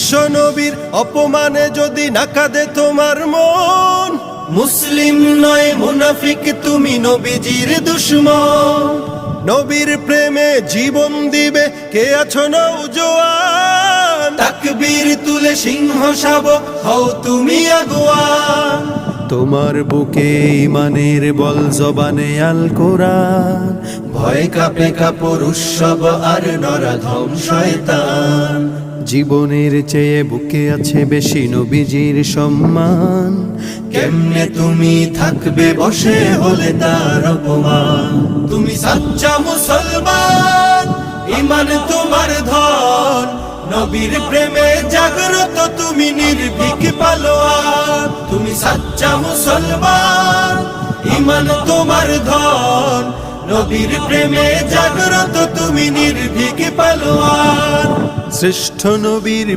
বিশ্ব নবীর অপমানে যদি না কাঁদে তোমার মন, মুসলিম নয় মুনাফিক তুমি নবীজির দুশমন। নবীর প্রেমে জীবন দিবে কে আছো নওজোয়ান, তাকবীর তুলে সিংহ শাবক হও তুমি আগুয়ান। তোমার বুকে ইমানের বল জবানে আল কোরআন, ভয় কাঁপে কাপড় উৎসব আর নরাধম শয়তান। জীবনের চেয়ে বুকে আছে বেশি নবীজির সম্মান, কেমনে তুমি থাকবে বসে হলে তার অপমান। তুমি সাচ্চা মুসলমান, ইমান তোমার ধন, নবীর প্রেমে জাগ্রত তুমি নির্ভীক পালোয়ান। তুমি সাচ্চা মুসলমান, ইমান তোমার ধন, নবীর প্রেমে জাগ্রত তুমি নির্ভীক পালোয়ান। শ্রেষ্ঠ নবীর